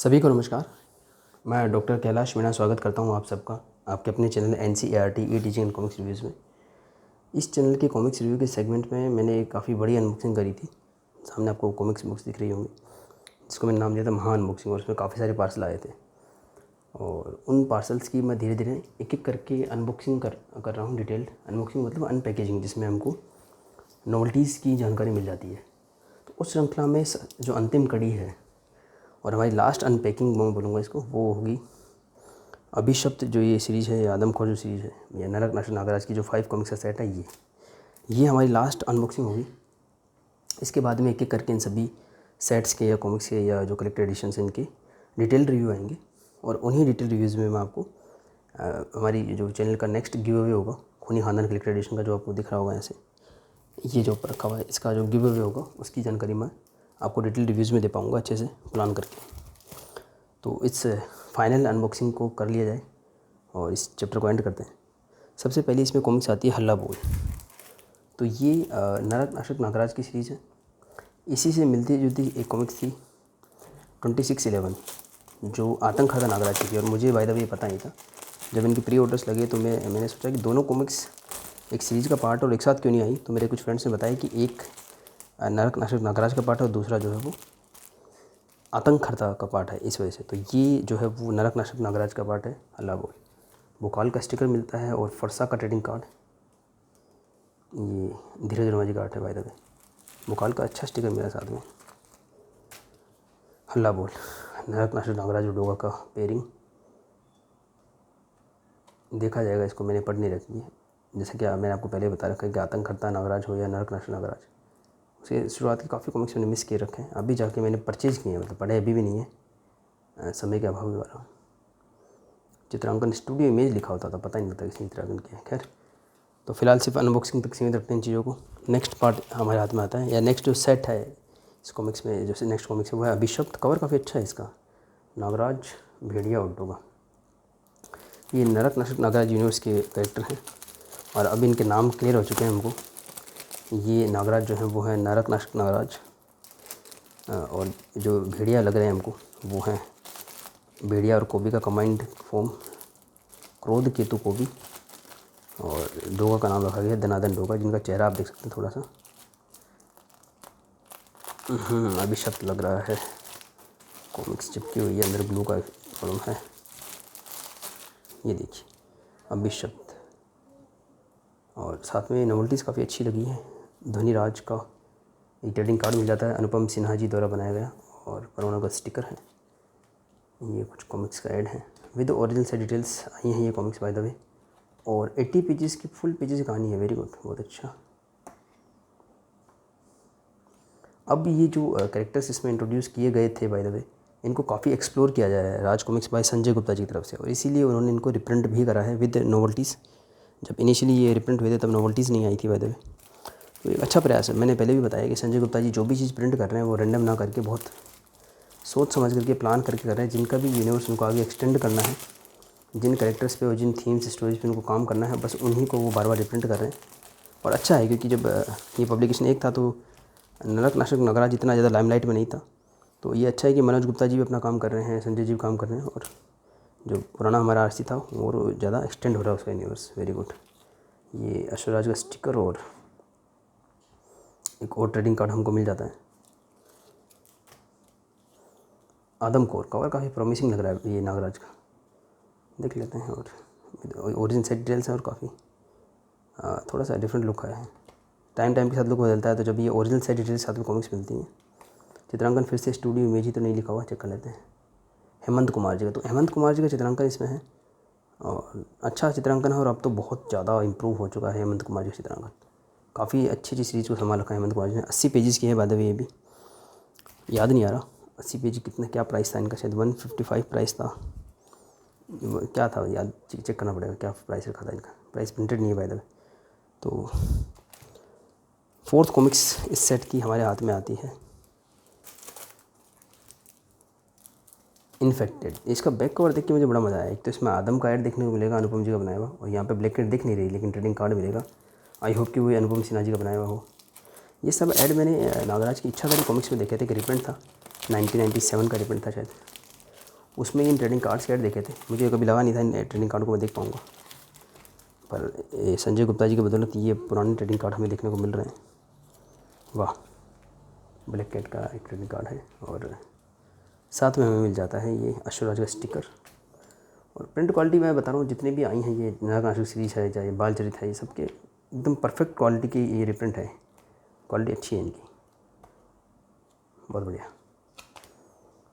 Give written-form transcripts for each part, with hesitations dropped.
सभी को नमस्कार। मैं डॉक्टर कैलाश मीणा स्वागत करता हूं आप सबका आपके अपने channel NCERT E teaching and comics reviews में। इस चैनल के कॉमिक्स रिव्यू के सेगमेंट में मैंने काफ़ी बड़ी अनबॉक्सिंग करी थी। सामने आपको कॉमिक्स बुक्स दिख रही होंगी, जिसको मैंने नाम दिया था महा अनबॉक्सिंग, और उसमें काफ़ी सारे पार्सल आए थे। और उन पार्सल्स की मैं धीरे धीरे एक एक करके अनबॉक्सिंग कर रहा हूँ। डिटेल्ड अनबॉक्सिंग मतलब अनपैकेजिंग, जिसमें हमको नोवेल्टीज़ की जानकारी मिल जाती है। तो उस श्रृंखला में जो अंतिम कड़ी है और हमारी लास्ट अनपैकिंग मैं बोलूँगा इसको, वो होगी अभिशप्त। जो ये सीरीज़ है, आदमखोर जो सीरीज़ है, ये नरक नाशक नागराज की जो 5 कॉमिक्स का सेट है, ये हमारी लास्ट अनबॉक्सिंग होगी। इसके बाद में एक एक करके इन सभी सेट्स के या कॉमिक्स के या जो कलेक्टेड एडिशन हैं, इनके डिटेल रिव्यू आएंगे। और उन्हीं डिटेल रिव्यूज़ में मैं आपको हमारी जो चैनल का नेक्स्ट गिव अवे होगा, खूनी खानदान कलेक्टेड एडिशन का, जो आपको दिख रहा होगा ऐसे, ये जो रखा हुआ है, इसका जो गिव अवे होगा उसकी जानकारी मैं आपको डिटेल रिव्यूज़ में दे पाऊँगा अच्छे से प्लान करके। तो इस फाइनल अनबॉक्सिंग को कर लिया जाए और इस चैप्टर को एंड करते हैं। सबसे पहले इसमें कॉमिक्स आती है हल्ला बोल। तो ये नरक नाशक नागराज की सीरीज़ है। इसी से मिलती जुलती एक कॉमिक्स थी 2611, जो आतंक खाता नागराज की थी। और मुझे बाय द वे पता नहीं था। जब इनके प्री ऑर्डर्स लगे तो मैंने सोचा कि दोनों कॉमिक्स एक सीरीज़ का पार्ट और एक साथ क्यों नहीं आई। तो मेरे कुछ फ्रेंड्स ने बताया कि एक नरक नाशक नागराज का पार्ट है और दूसरा जो है वो आतंक खाता का पार्ट है, इस वजह से। तो ये जो है वो नरक नाशक नागराज का पार्ट है, हल्ला बोल। भोकाल का स्टिकर मिलता है और फरसा का ट्रेडिंग कार्ड। ये धीरज वर्मा का आर्ट है बाय द वे। भोकाल का अच्छा स्टिकर मिला साथ में। हल्ला बोल, नरक नाशक नागराज और डोगा का पेयरिंग। देखा जाएगा, इसको मैंने पढ़ नहीं रखी है। जैसे कि मैंने आपको पहले बता रखा है कि आतंक करता नागराज हो या नरक नाशक नागराज, उसके शुरुआत के काफ़ी कॉमिक्स मैंने मिस किए रखे हैं। अभी जाके मैंने परचेज़ किए हैं, मतलब पढ़े अभी भी नहीं है, समय के अभाव वाला। चित्रांकन स्टूडियो इमेज लिखा होता था, पता ही नहीं लगता किसने चित्रांकन किया है। खैर, तो फिलहाल सिर्फ अनबॉक्सिंग तक सीमित रखते हैं इन चीज़ों को। नेक्स्ट पार्ट हमारे हाथ में आता है, या नेक्स्ट जो सेट है इस कॉमिक्स में, जो नेक्स्ट कॉमिक्स है वो है अभिशप्त। कवर काफ़ी अच्छा है इसका, नागराज, भेड़िया और डोगा। ये नरक नाशक नागराज यूनिवर्स के कैरेक्टर हैं और अब इनके नाम क्लियर हो चुके हैं हमको। ये नागराज जो है वो है नरक नाशक नागराज, और जो भेड़िया लग रहे हैं हमको वो हैं भेड़िया और कोबी का कमांड फॉर्म, क्रोध केतु कोबी। और डोगा का नाम रखा गया है दनादन डोगा, जिनका चेहरा आप देख सकते हैं थोड़ा सा अभिशप्त लग रहा है। कॉमिक्स चिपकी हुई है, अंदर ब्लू का कॉलम है। ये देखिए अभिशप्त, और साथ में नोवेल्टीज़ काफ़ी अच्छी लगी है। ध्वनिराज का एक ट्रेडिंग कार्ड मिल जाता है, अनुपम सिन्हा जी द्वारा बनाया गया, और परवाना का स्टिकर है। ये कुछ कॉमिक्स का ऐड है विद ओरिजिनल से डिटेल्स आई हैं ये कॉमिक्स बाय द वे। और 80 पेजेस की फुल पेजेस की कहानी है। वेरी गुड, बहुत अच्छा। अब ये जो कैरेक्टर्स इसमें इंट्रोड्यूस किए गए थे बाय द वे, इनको काफ़ी एक्सप्लोर किया जा रहा है राज कॉमिक्स बाय संजय गुप्ता जी की तरफ से, और इसीलिए उन्होंने इनको रिप्रिंट भी करा है विद नोवेल्टीज़। जब इनिशियली ये रिप्रिंट हुए थे तब नोवेल्टीज़ नहीं आई थी बाय द वे। तो एक अच्छा प्रयास है। मैंने पहले भी बताया कि संजय गुप्ता जी जो भी चीज़ प्रिंट कर रहे हैं वो रैंडम ना करके बहुत सोच समझ करके प्लान करके कर रहे हैं। जिनका भी यूनिवर्स उनको आगे एक्सटेंड करना है, जिन कैरेक्टर्स पे और जिन थीम्स स्टोरीज पे उनको काम करना है, बस उन्हीं को वो बार बार रिप्रिंट कर रहे हैं। और अच्छा है, क्योंकि जब ये पब्लिकेशन एक था तो नरक नाशक नागराज इतना ज़्यादा लाइमलाइट में नहीं था। तो ये अच्छा है कि मनोज गुप्ता जी भी अपना काम कर रहे हैं, संजय जी भी काम कर रहे हैं, और जो पुराना हमारा आरसी था वो ज़्यादा एक्सटेंड हो रहा है उसका यूनिवर्स। Very good. ये अश्वराज का स्टिकर और एक और ट्रेडिंग कार्ड हमको मिल जाता है। आदमखोर कवर काफ़ी प्रॉमिसिंग लग रहा है ये नागराज का, देख लेते हैं। और ओरिजिन सेट डिटेल्स है और काफ़ी थोड़ा सा डिफरेंट लुक है। टाइम के साथ लुक बदलता है, तो जब ये ओरिजिनल सेट डिटेल्स साथ में कॉमिक्स मिलती हैं। चित्रांकन फिर से स्टूडियो इमेज ही तो नहीं लिखा हुआ, चेक कर लेते हैं। हेमंत कुमार जी का, तो हेमंत कुमार जी का चित्रांकन इसमें है और अच्छा चित्रांकन है। और अब तो बहुत ज़्यादा इंप्रूव हो चुका है हेमंत कुमार जी का चित्रांकन। काफ़ी अच्छी सीरीज़ को संभाल रखा है हेमंत कुमार जी ने। 80 पेजेस की है बाय द वे। ये भी याद नहीं आ रहा 80 पेज कितना क्या प्राइस था इनका, शायद 155 प्राइस था, क्या था याद, चेक करना पड़ेगा क्या प्राइस रखा था इनका। प्राइस प्रिंटेड नहीं है बाय द वे। तो 4th कॉमिक्स इस सेट की हमारे हाथ में आती है, इन्फेक्टेड। इसका बैक कवर देख के मुझे बड़ा मज़ा आया। एक तो इसमें आदम का ऐड देखने को मिलेगा, अनुपम जी का बनाया हुआ, और यहाँ पे ब्लैक दिख नहीं रही लेकिन ट्रेडिंग कार्ड मिलेगा। आई होप कि वो अनुपम सिन्हा जी का बनाया हुआ हो। ये सब ऐड मैंने नागराज की इच्छाधारी कॉमिक्स में देखे थे कि रिप्रिंट था, 1997 का रिप्रिंट था शायद। उसमें इन ट्रेडिंग कार्ड्स के ऐड देखे थे, मुझे कभी लगा नहीं था इन ट्रेडिंग कार्ड को मैं देख पाऊँगा, पर संजय गुप्ता जी की बदौलत ये पुराने ट्रेडिंग कार्ड हमें देखने को मिल रहे हैं। वाह, ब्लैक कैट का एक ट्रेडिंग कार्ड है और साथ में हमें मिल जाता है ये अश्वराज का स्टिकर। और प्रिंट क्वालिटी मैं बता रहा हूँ, जितने भी आई हैं ये नागाशु सीरीज है, चाहे बाल चरित है, ये सबके एकदम परफेक्ट क्वालिटी की ये रिप्रिंट है, क्वालिटी अच्छी है इनकी, बहुत बढ़िया।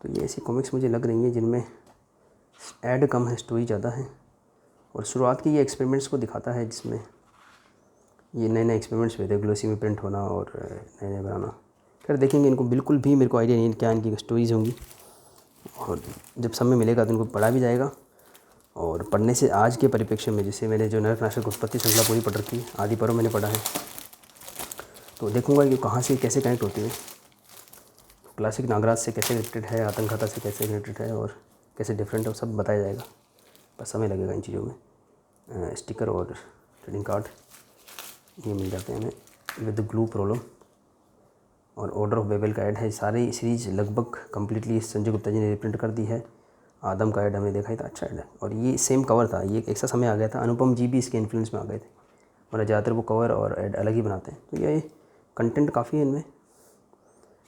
तो ये ऐसी कॉमिक्स मुझे लग रही हैं जिनमें ऐड कम है, स्टोरी ज़्यादा है, और शुरुआत के ये एक्सपेरिमेंट्स को दिखाता है जिसमें ये नए नए एक्सपेरिमेंट्स हुए थे, ग्लोसी में प्रिंट होना और नए नए बनाना। खैर देखेंगे इनको, बिल्कुल भी मेरे को आइडिया नहीं क्या इनकी स्टोरीज़ होंगी, और जब समय मिलेगा तो इनको पढ़ा भी जाएगा। और पढ़ने से आज के परिप्रेक्ष्य में, जैसे मैंने जो नरक उत्पत्ति श्रृंखला पूरी पढ़ रखी है, आदि पर्व मैंने पढ़ा है, तो देखूंगा कि कहाँ से कैसे कनेक्ट होती है, क्लासिक नागराज से कैसे कनेक्टेड है, आतंकता से कैसे कनेक्टेड है और कैसे डिफरेंट है, वो सब बताया जाएगा, बस समय लगेगा इन चीज़ों में। स्टिकर और ट्रेडिंग कार्ड ये मिल जाते हैं हमें विद ग्लू प्रॉब्लम, और ऑर्डर ऑफ बेबल का ऐड है। सारी सीरीज़ लगभग कम्प्लीटली संजय गुप्ता जी ने रिप्रिंट कर दी है। आदम का ऐड हमने देखा ही था, अच्छा ऐड है, और ये सेम कवर था, ये एक सा समय आ गया था, अनुपम जी भी इसके इन्फ्लुएंस में आ गए थे, और ज़्यादातर वो कवर और ऐड अलग ही बनाते हैं। तो ये कंटेंट काफ़ी है इनमें,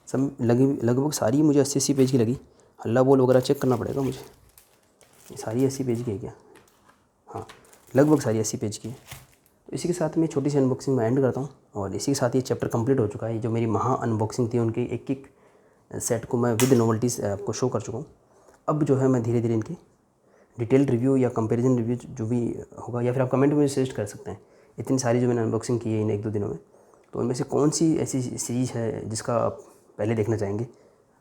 सब लगभग सारी मुझे 80 पेज की लगी। हल्ला बोल वगैरह चेक करना पड़ेगा मुझे, ये सारी 80 पेज की है क्या? हाँ, लगभग सारी 80 पेज की है। तो इसी के साथ मैं छोटी सी अनबॉक्सिंग में एंड करता हूँ, और इसी के साथ ये चैप्टर कंप्लीट हो चुका है। जो मेरी महा अनबॉक्सिंग थी उनकी एक एक सेट को मैं विद नोवेल्टीज़ आपको शो कर चुका हूँ। अब जो है मैं धीरे धीरे इनकी डिटेल्ड रिव्यू या कंपैरिजन रिव्यू जो भी होगा, या फिर आप कमेंट में सजेस्ट कर सकते हैं, इतनी सारी जो मैंने अनबॉक्सिंग की है इन 1-2 दिनों में, तो उनमें से कौन सी ऐसी सीरीज़ है जिसका आप पहले देखना चाहेंगे।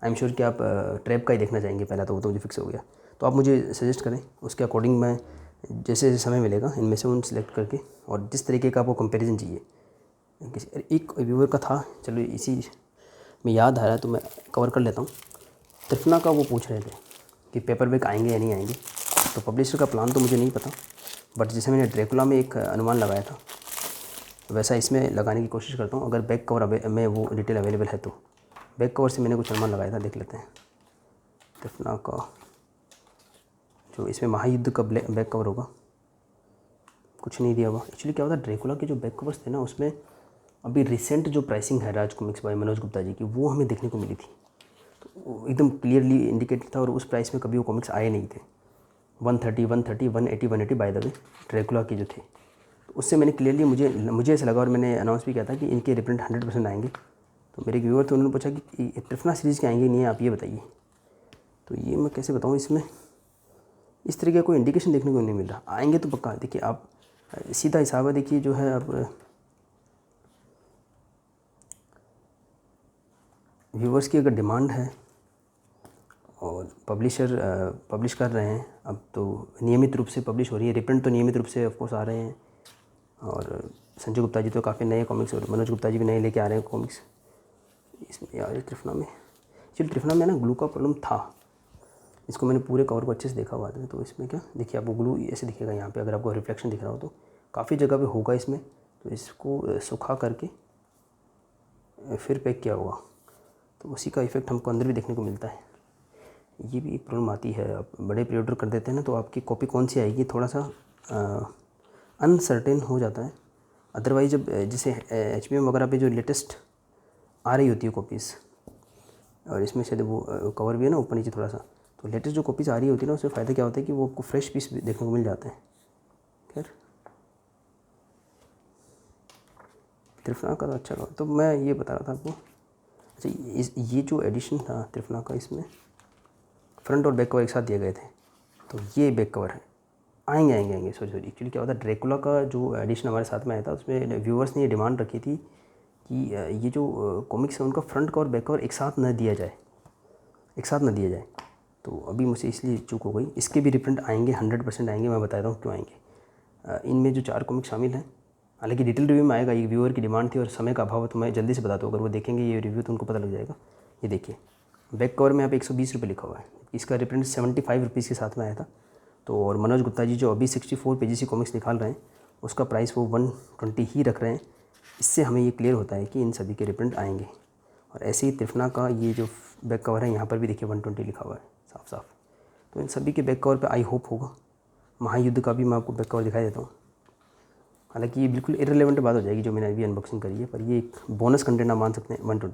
आई एम श्योर कि आप ट्रैप का ही देखना चाहेंगे पहला, तो वो तो मुझे फिक्स हो गया। तो आप मुझे सजेस्ट करें, उसके अकॉर्डिंग मैं जैसे जैसे समय मिलेगा इनमें से उन सेलेक्ट करके, और जिस तरीके का आपको कंपैरिजन चाहिए। एक व्यूअर का था, चलो इसी में याद आ रहा है तो मैं कवर कर लेता हूँ। त्रिफना का वो पूछ रहे थे कि पेपर बैक आएंगे या नहीं आएंगे, तो पब्लिशर का प्लान तो मुझे नहीं पता, बट जैसे मैंने ड्रैकुला में एक अनुमान लगाया था, वैसा इसमें लगाने की कोशिश करता हूँ। अगर बैक कवर में वो डिटेल अवेलेबल है तो बैक कवर से मैंने कुछ अनुमान लगाया था, देख लेते हैं। त्रिफना का जो इसमें महायुद्ध का बैक कवर होगा, कुछ नहीं दिया हुआ। एक्चुअली क्या होता है, ड्रैकुला के जो बैक कवर्स थे ना, उसमें अभी रिसेंट जो प्राइसिंग है राज कॉमिक्स बाय मनोज गुप्ता जी की, वो हमें देखने को मिली थी, तो एकदम क्लियरली इंडिकेटेड था, और उस प्राइस में कभी वो कॉमिक्स आए नहीं थे। 130, 130, 180 बाय द वे ड्रैकुला के जो थे, तो उससे मैंने क्लियरली मुझे ऐसा लगा, और मैंने अनाउंस भी किया था कि इनके रिप्रिंट 100% आएंगे। तो मेरे एक व्यूअर थे, उन्होंने पूछा कि त्रिफना सीरीज़ के आएंगे नहीं, आप ये बताइए। तो ये मैं कैसे बताऊँ, इसमें इस तरह का कोई इंडिकेशन देखने को नहीं मिल रहा। आएंगे तो पक्का, देखिए आप सीधा हिसाब है, देखिए जो है अब व्यूवर्स की अगर डिमांड है और पब्लिशर पब्लिश कर रहे हैं, अब तो नियमित रूप से पब्लिश हो रही है, रिप्रिंट तो नियमित रूप से ऑफकोर्स आ रहे हैं, और संजय गुप्ता जी तो काफ़ी नए कॉमिक्स, और मनोज गुप्ता जी भी नए लेके आ रहे हैं कॉमिक्स इसमें यार त्रिफना में। एक्चुअली त्रिफना में ना ग्लू का प्रॉब्लम था, इसको मैंने पूरे कवर को अच्छे से देखा हुआ था। तो इसमें क्या देखिए, आपको ग्लू ऐसे दिखेगा यहाँ पे, अगर आपको रिफ्लेक्शन दिख रहा हो तो काफ़ी जगह पे होगा इसमें, तो इसको सुखा करके फिर पैक किया होगा, तो उसी का इफ़ेक्ट हमको अंदर भी देखने को मिलता है। ये भी एक प्रॉब्लम आती है, आप बड़े प्री ऑर्डर कर देते हैं ना, तो आपकी कॉपी कौन सी आएगी थोड़ा सा अनसर्टेन हो जाता है। अदरवाइज़ जब जैसे HBM वगैरह पे जो लेटेस्ट आ रही होती है कॉपीज़, और इसमें शायद वो कवर भी है ना ऊपर नीचे थोड़ा सा, तो लेटेस्ट जो कॉपीज़ आ रही होती है ना, उससे फ़ायदा क्या होता है कि वो आपको फ्रेश पीस देखने को मिल जाते हैं। खैर त्रिफना का तो अच्छा था, तो मैं ये बता रहा था आपको। अच्छा, ये जो एडिशन था त्रिफना का, इसमें फ्रंट और बैक कवर एक साथ दिए गए थे, तो ये बैक कवर है। आएंगे सॉरी एक्चुअली क्या होता है, ड्रैकुला का जो एडिशन हमारे साथ में आया था, उसमें व्यूअर्स ने ये डिमांड रखी थी कि ये जो कॉमिक्स है उनका फ्रंट कवर बैक कवर एक साथ न दिया जाए, तो अभी मुझे इसलिए चूक हो गई। इसके भी रिप्रिंट आएंगे, 100% आएंगे, मैं बताता हूँ क्यों आएंगे। इनमें जो 4 कॉमिक्स शामिल हैं, हालांकि डिटेल रिव्यू में आएगा, ये व्यूअर की डिमांड थी और समय का अभाव है, तो मैं जल्दी से बताता हूँ, अगर वो देखेंगे ये रिव्यू तो उनको पता लग जाएगा। ये देखिए बैक कवर में यहाँ पे 120 रुपये लिखा हुआ है, इसका रिप्रिंट 75 रुपीज़ के साथ में आया था। तो और मनोज गुप्ता जी जो अभी 64 पेजेस की कॉमिक्स निकाल रहे हैं, उसका प्राइस वो 120 ही रख रहे हैं। इससे हमें ये क्लियर होता है कि इन सभी के रिप्रिंट आएंगे। और ऐसे ही त्रिफना का ये जो बैक कवर है, यहाँ पर भी देखिए 120 लिखा हुआ है साफ साफ। तो इन सभी के बैक कवर पे आई होप होगा। महायुद्ध का भी मैं आपको बैक कवर दिखाई देता हूँ। हालांकि ये बिल्कुल इररिलेवेंट बात हो जाएगी जो मैंने अभी अनबॉक्सिंग करी है, पर ये एक बोनस कंटेंट आप मान सकते हैं 120।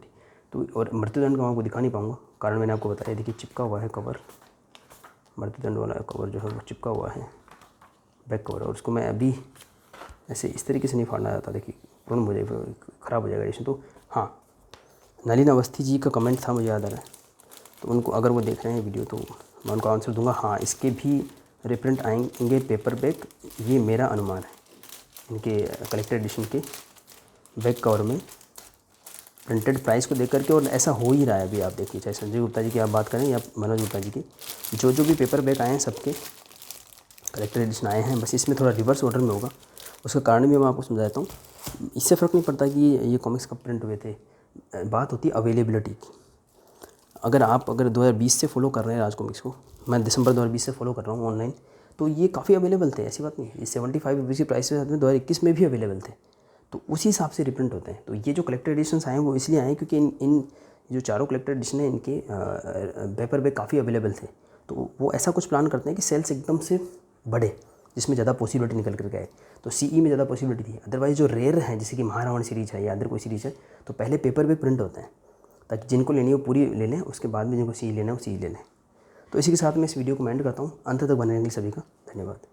तो और मृत्युदंड का मैं आपको दिखा नहीं पाऊँगा, कारण मैंने आपको बताया। देखिए चिपका हुआ है कवर, मृत्युदंड वाला कवर जो है वो चिपका हुआ है बैक कवर, और उसको मैं अभी ऐसे इस तरीके से नहीं फाड़ना चाहता। देखिए तुरंत हो जाएगा, ख़राब हो जाएगा एडिशन। तो हाँ, नलिन अवस्थी जी का कमेंट था, मुझे याद आ रहा है, तो उनको अगर वो देख रहे हैं वीडियो तो मैं उनको आंसर दूंगा। हाँ, इसके भी रिप्रिंट आएंगे पेपर बैक, ये मेरा अनुमान है। इनके कलेक्टर एडिशन के बैक कवर में प्रिंटेड प्राइस को देख करके, और ऐसा हो ही रहा है अभी। आप देखिए, चाहे संजय गुप्ता जी की आप बात करें या मनोज गुप्ता जी की, जो भी पेपर बैक आए हैं सबके कलेक्टर एडिशन आए हैं। बस इसमें थोड़ा रिवर्स ऑर्डर में होगा, उसका कारण भी मैं आपको समझा देता हूँ। इससे फ़र्क नहीं पड़ता कि ये कॉमिक्स कब प्रिंट हुए थे, बात होती है अवेलेबिलिटी की। अगर 2020 से फॉलो कर रहे हैं राज कॉमिक्स को, मैं दिसंबर 2020 से फॉलो कर रहा हूँ ऑनलाइन, तो ये काफ़ी अवेलेबल थे, ऐसी बात नहीं। ये 75 रुपीज़ की प्राइस के साथ में 2021 में भी अवेलेबल थे, तो उसी हिसाब से रिप्रिंट होते हैं। तो ये जो कलेक्टर एडिशंस आए हैं वो इसलिए आए हैं क्योंकि इन जो चारों कलेक्टर एडिशन हैं इनके पेपर बैक काफ़ी अवेलेबल थे। तो वो ऐसा कुछ प्लान करते हैं कि सेल्स एकदम से बढ़े, जिसमें ज़्यादा पॉसिबिलिटी निकल कर आए। तो सीई में ज़्यादा पॉसिबिलिटी थी। अदरवाइज़ जो रेयर हैं, जैसे कि महारावण सीरीज़ है या अदर कोई सीरीज़ है, तो पहले पेपर बैक प्रिंट होते हैं ताकि जिनको लेनी हो पूरी ले लें, उसके बाद में जिनको सीई लेना है वो सीई ले लें। तो इसी के साथ मैं इस वीडियो को एंड करता हूँ। अंत तक बने रहेंगे सभी का धन्यवाद।